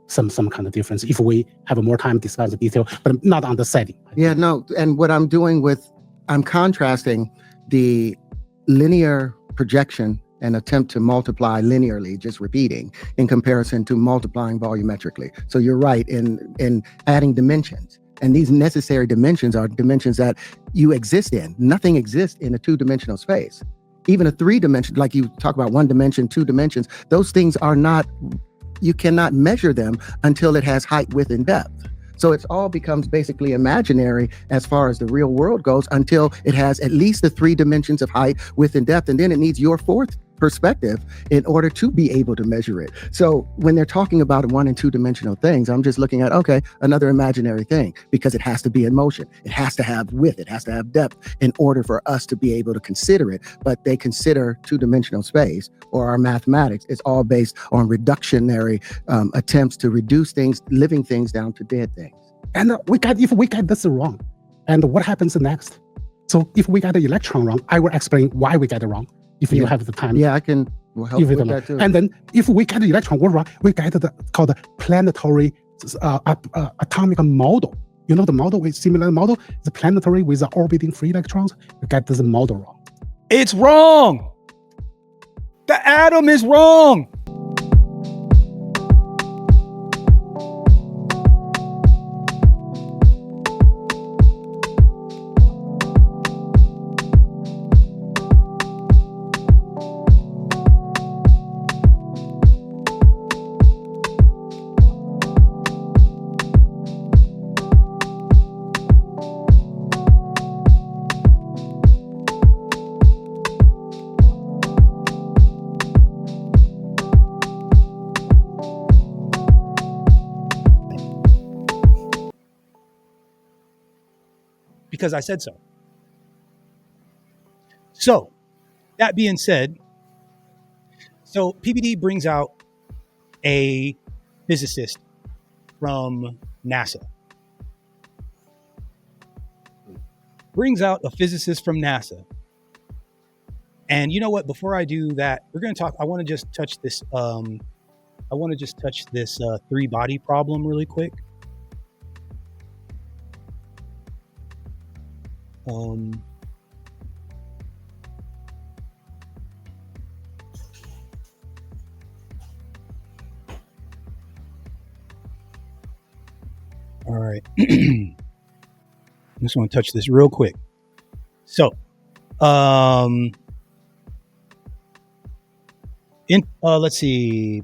some kind of difference if we have more time to discuss the detail, but not on the setting. Yeah, no. And what I'm doing I'm contrasting the linear projection and attempt to multiply linearly, just repeating, in comparison to multiplying volumetrically. So you're right in adding dimensions. And these necessary dimensions are dimensions that you exist in. Nothing exists in a two-dimensional space. Even a three-dimension, like you talk about one dimension, two dimensions, those things are not, you cannot measure them until it has height, width, and depth. So it all becomes basically imaginary as far as the real world goes until it has at least the three dimensions of height, width, and depth. And then it needs your fourth perspective in order to be able to measure it. So when they're talking about one and two dimensional things, I'm just looking at, okay, another imaginary thing, because it has to be in motion. It has to have width. It has to have depth in order for us to be able to consider it. But they consider two-dimensional space, or our mathematics, is all based on reductionary attempts to reduce things, living things, down to dead things. And if we get this wrong, and what happens next? So if we get the electron wrong, I will explain why we get it wrong. If you have the time. Yeah, I can help with that too. And then if we get the electron wrong, we get called the planetary atomic model. You know, the model with similar model, the planetary with the orbiting free electrons. We get this model wrong. It's wrong. The atom is wrong. Because I said so. So, that being said, so PBD brings out a physicist from NASA. And you know what? Before I do that, we're going to talk. I want to just touch this. Three-body problem really quick. All right. I just want to touch this real quick. So, let's see.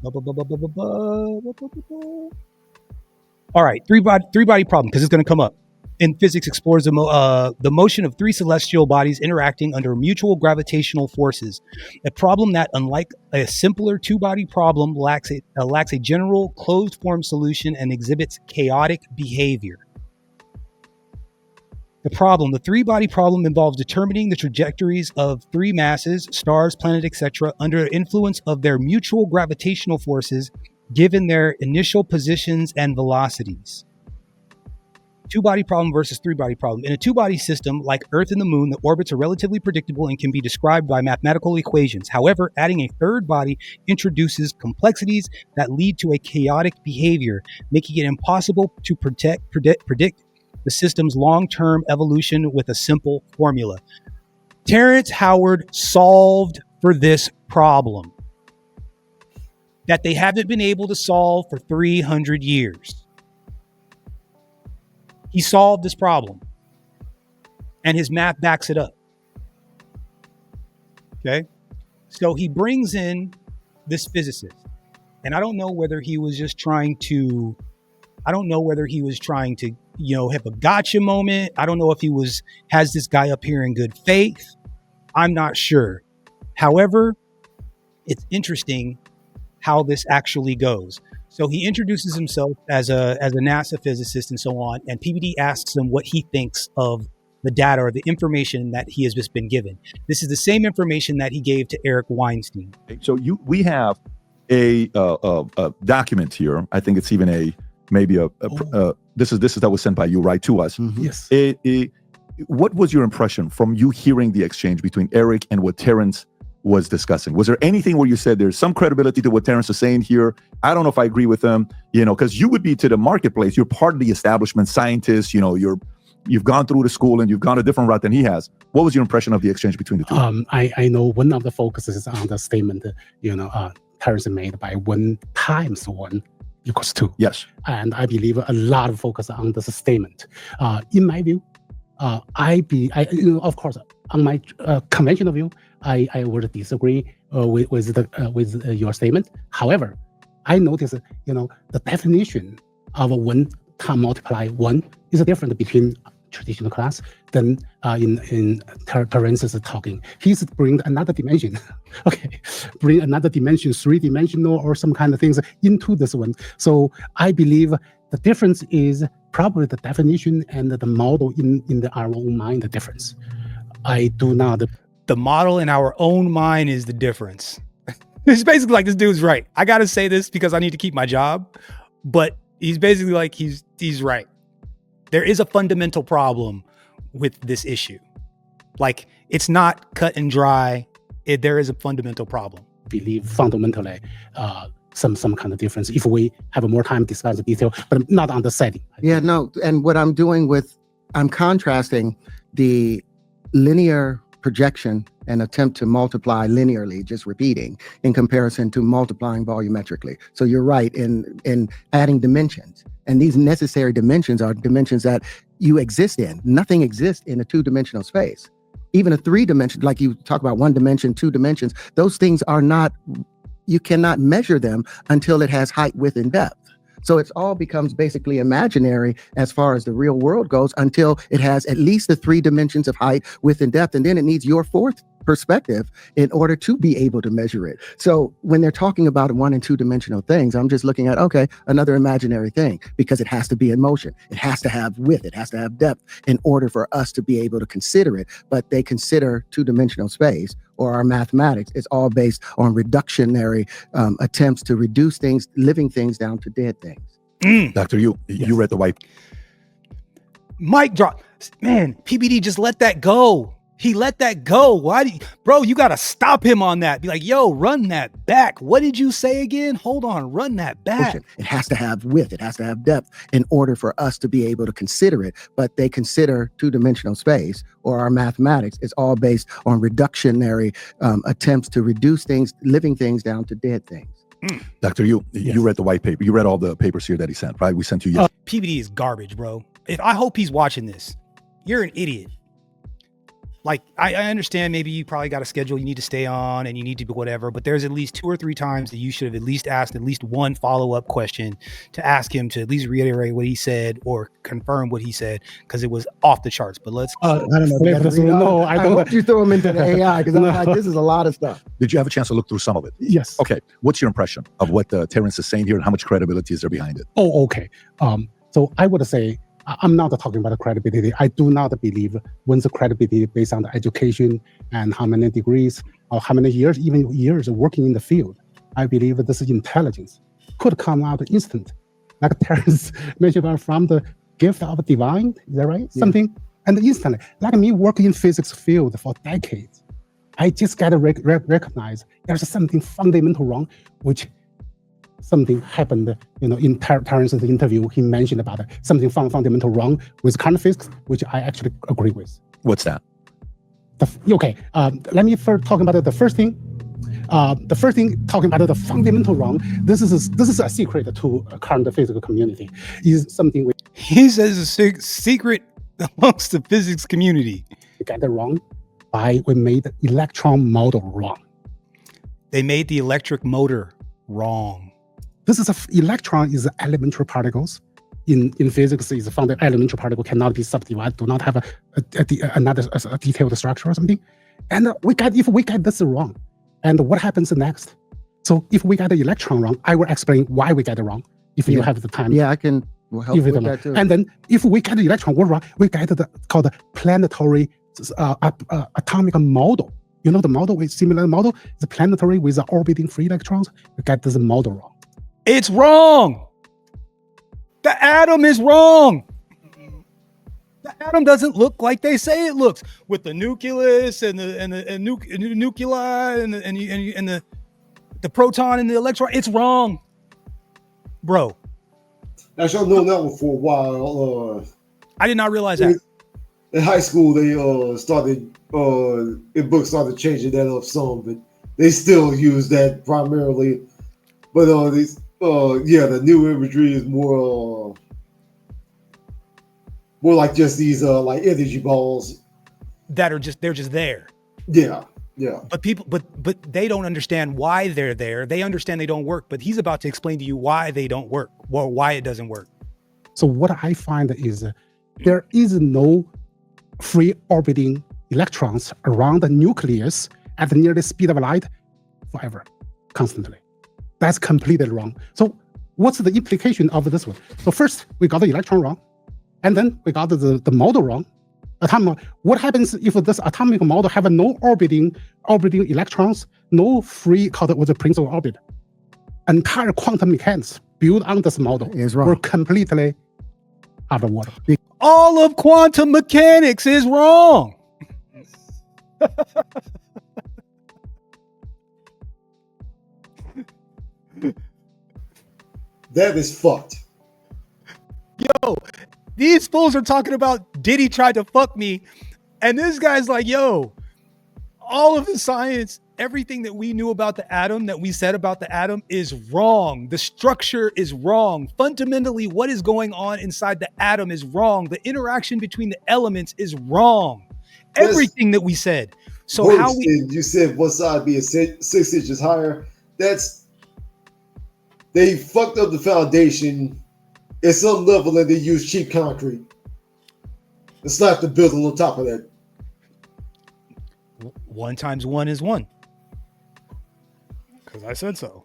All right, three-body problem, because it's going to come up. In physics, explores the motion of three celestial bodies interacting under mutual gravitational forces. A problem that, unlike a simpler two-body problem, lacks a general closed-form solution and exhibits chaotic behavior. The three-body problem involves determining the trajectories of three masses, stars, planets, etc., under influence of their mutual gravitational forces, given their initial positions and velocities. Two-body problem versus three-body problem. In a two-body system, like Earth and the Moon, the orbits are relatively predictable and can be described by mathematical equations. However, adding a third body introduces complexities that lead to a chaotic behavior, making it impossible to predict the system's long-term evolution with a simple formula. Terrence Howard solved for this problem that they haven't been able to solve for 300 years. He solved this problem, and his math backs it up. Okay? So he brings in this physicist, and I don't know whether he was trying to, have a gotcha moment. I don't know if he has this guy up here in good faith. I'm not sure. However, it's interesting how this actually goes. So he introduces himself as a NASA physicist and so on, and PBD asks him what he thinks of the data or the information that he has just been given. This is the same information that he gave to Eric Weinstein. So we have a document here. I think it's even this is that was sent by you, right, to us. Mm-hmm. Yes. What was your impression from you hearing the exchange between Eric and what Terrence was discussing? Was there anything where you said there's some credibility to what Terrence is saying here? I don't know if I agree with him, because you would be to the marketplace. You're part of the establishment, scientists, you've gone through the school and you've gone a different route than he has. What was your impression of the exchange between the two? I know one of the focuses on the statement, Terrence made by 1 times 1 equals 2. Yes. And I believe a lot of focus on this statement. In my view, of course, on my conventional view, I would disagree with your statement. However, I notice, the definition of 1 time multiply 1 is different between traditional class than in Terrence's talking. He's bring another dimension, bring another dimension, 3-dimensional or some kind of things into this one. So I believe the difference is probably the definition and the model in our own mind, the difference. I do not. The model in our own mind is the difference. It's basically like, this dude's right. I got to say this because I need to keep my job, but he's basically like, he's right. There is a fundamental problem with this issue. Like, it's not cut and dry. There is a fundamental problem. Believe fundamentally some kind of difference if we have more time to discuss the detail, but not on the setting. Yeah, no. And what I'm doing I'm contrasting the linear projection and attempt to multiply linearly, just repeating, in comparison to multiplying volumetrically. So you're right in adding dimensions. And these necessary dimensions are dimensions that you exist in. Nothing exists in a 2-dimensional space. Even a 3-dimension, like you talk about 1 dimension, 2 dimensions, those things are not, you cannot measure them until it has height, width, and depth. So it all becomes basically imaginary as far as the real world goes until it has at least the 3 dimensions of height, width, and depth. And then it needs your 4th perspective in order to be able to measure it. So when they're talking about 1 and 2 dimensional things, I'm just looking at, another imaginary thing, because it has to be in motion. It has to have width. It has to have depth in order for us to be able to consider it. But they consider 2-dimensional space, or our mathematics, is all based on reductionary attempts to reduce things, living things down to dead things. Doctor, you read the white. Mic drop. Man, PBD just let that go. He let that go. Bro, you got to stop him on that. Be like, yo, run that back. What did you say again? Hold on, run that back. It has to have width. It has to have depth in order for us to be able to consider it. But they consider 2-dimensional space, or our mathematics, is all based on reductionary attempts to reduce things, living things down to dead things. Doctor, you read the white paper. You read all the papers here that he sent, right? We sent you yesterday. PBD is garbage, bro. I hope he's watching this. You're an idiot. Like, I understand maybe you probably got a schedule you need to stay on and you need to be whatever, but there's at least 2 or 3 times that you should have at least asked at least one follow-up question to ask him to at least reiterate what he said or confirm what he said, because it was off the charts. But let's... I don't know. I hope you throw him into the AI, because I'm like, this is a lot of stuff. Did you have a chance to look through some of it? Yes. Okay. What's your impression of what Terrence is saying here, and how much credibility is there behind it? Oh, okay. So I would say, I'm not talking about the credibility. I do not believe one's credibility based on the education and how many degrees or how many years, even years of working in the field. I believe this intelligence could come out instant. Like Terrence mentioned, from the gift of divine, is that right? Yeah. Something, and instantly. Like me working in physics field for decades, I just got to recognize there's something fundamental wrong, which something happened, in Terrence's interview. He mentioned about something fundamental wrong with quantum physics, which I actually agree with. What's that? Let me first talk about the first thing. The first thing, talking about the fundamental wrong. This is a secret to current physical community. Is something he says a secret amongst the physics community. We got it wrong we made the electron model wrong. They made the electric motor wrong. This is electron is elementary particles. In physics, is found that elementary particle cannot be subdivided, do not have a detailed structure or something. And if we get this wrong, and what happens next? So if we get the electron wrong, I will explain why we get it wrong. If you have the time. Yeah, I can help with that too. And then if we get the electron wrong, we get called the planetary atomic model. The model with similar model is planetary with orbiting free electrons. We get this model wrong. It's wrong. The atom is wrong. The atom doesn't look like they say it looks, with the nucleus and the nuclei and the proton and the electron. It's wrong, bro. Actually, I've known that one for a while. I did not realize that. In high school, they started in books started changing that up some, but they still use that primarily. But the new imagery is more like just these like energy balls that are just there. Yeah. But they don't understand why they're there. They understand they don't work, but he's about to explain to you why they don't work, or why it doesn't work. So what I find is there is no free orbiting electrons around the nucleus at the near the speed of light forever, constantly. That's completely wrong. So what's the implication of this one? So first, we got the electron wrong, and then we got the model wrong. What happens if this atomic model have no orbiting electrons, no free, called with the principal orbit? Entire quantum mechanics built on this model is wrong. were completely out of water. All of quantum mechanics is wrong. That is fucked. Yo, these fools are talking about Diddy tried to fuck me, and this guy's like, yo, all of the science, everything that we knew about the atom, that we said about the atom is wrong. The structure is wrong. Fundamentally, what is going on inside the atom is wrong. The interaction between the elements is wrong. Everything that we said. So worse, how we... You said one side being 6 inches higher. They fucked up the foundation at some level, and they used cheap concrete and slapped the building on top of that. 1 times 1 is 1. Because I said so.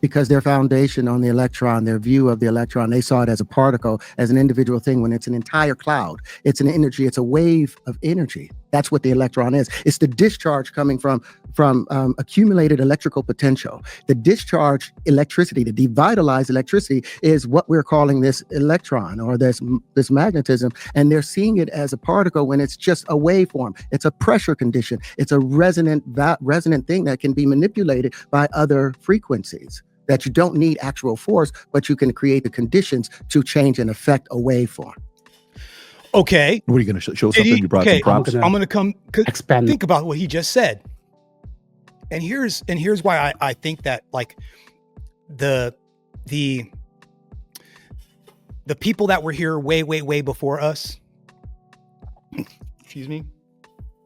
Because their foundation on the electron, their view of the electron, they saw it as a particle, as an individual thing, when it's an entire cloud. It's an energy, it's a wave of energy. That's what the electron is. It's the discharge coming from accumulated electrical potential. The discharge electricity, the devitalized electricity, is what we're calling this electron, or this magnetism. And they're seeing it as a particle when it's just a waveform. It's a pressure condition. It's a resonant thing that can be manipulated by other frequencies. That you don't need actual force, but you can create the conditions to change and affect a waveform. Okay. What are you going to show something? You brought some props. I'm going to come expand. Think about what he just said. And here's why I think that, like, the people that were here way before us, excuse me,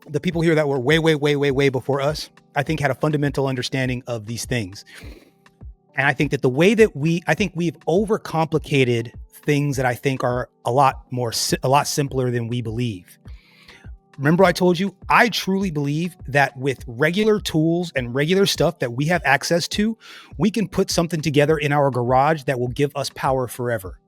the people here that were way before us, I think had a fundamental understanding of these things. And I think that the way that we've overcomplicated things that I think are a lot simpler than we believe. Remember, I told you, I truly believe that with regular tools and regular stuff that we have access to, we can put something together in our garage that will give us power forever.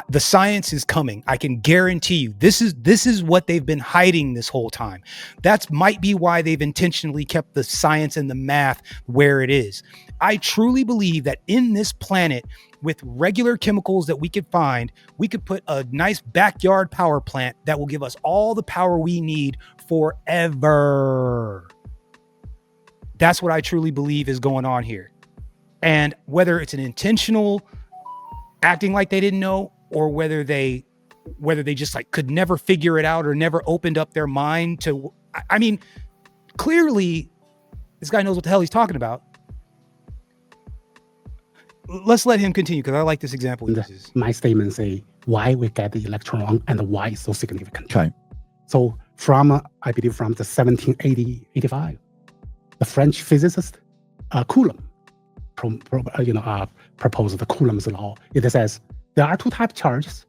The science is coming. I can guarantee you this is what they've been hiding this whole time. That might be why they've intentionally kept the science and the math where it is. I truly believe that in this planet, with regular chemicals that we could find, we could put a nice backyard power plant that will give us all the power we need forever. That's what I truly believe is going on here. And whether it's an intentional acting like they didn't know, or whether they just like could never figure it out or never opened up their mind to, I mean, clearly this guy knows what the hell he's talking about. Let's let him continue, because I like this example. My statement say why we get the electron wrong and why it's so significant. Okay. So I believe from the 1785, the French physicist Coulomb proposed the Coulomb's law. It says there are 2 types of charges.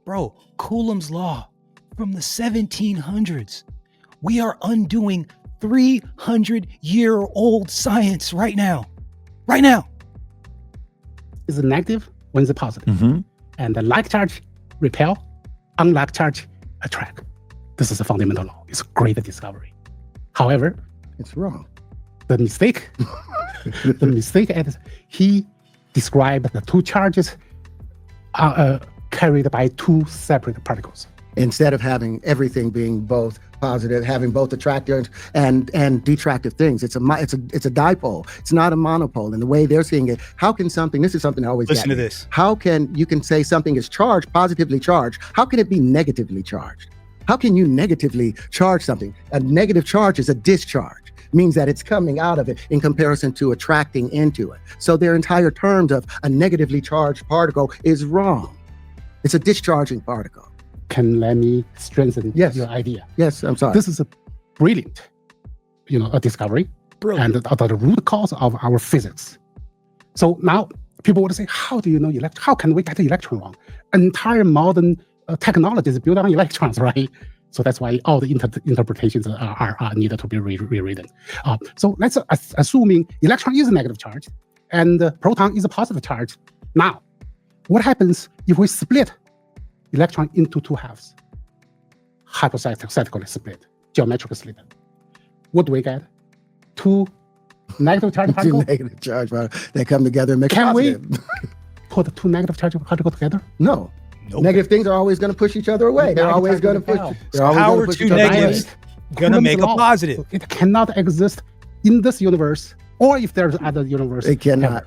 Bro, Coulomb's law from the 1700s. We are undoing 300-year-old science right now. Right now. Is negative, when it's positive. Mm-hmm. And the like charge repel, unlike charge attract. This is a fundamental law. It's a great discovery. However, it's wrong. The mistake is he described the 2 charges carried by two separate particles. Instead of having everything being both positive, having both attractive and detractive things. It's a dipole. It's not a monopole. And the way they're seeing it, how can something, this is something I always Listen get. to this. How can you can say something is charged, positively charged? How can it be negatively charged? How can you negatively charge something? A negative charge is a discharge. Means that it's coming out of it in comparison to attracting into it. So their entire terms of a negatively charged particle is wrong. It's a discharging particle. Can let me strengthen Yes. your idea? Yes, I'm sorry. This is a brilliant, a discovery Brilliant. and the root cause of our physics. So now people would say, how do you know how can we get the electron wrong? Entire modern technology is built on electrons, right? So that's why all the interpretations are needed to be rewritten. So let's assuming electron is a negative charge and proton is a positive charge. Now, what happens if we split electron into two halves? Hypothetically split, geometrically split. What do we get? Two negative charge Two particles? negative charge particles. They come together and make Can we positive. put two negative charge particles together? No. Nope. Negative things are always going to push each other away. They're Negative always going to charge push. will They're always Power gonna push to each other away. negatives. Gonna make a Coulomb's law. positive. It cannot exist in this universe, or if there's other universe. It cannot.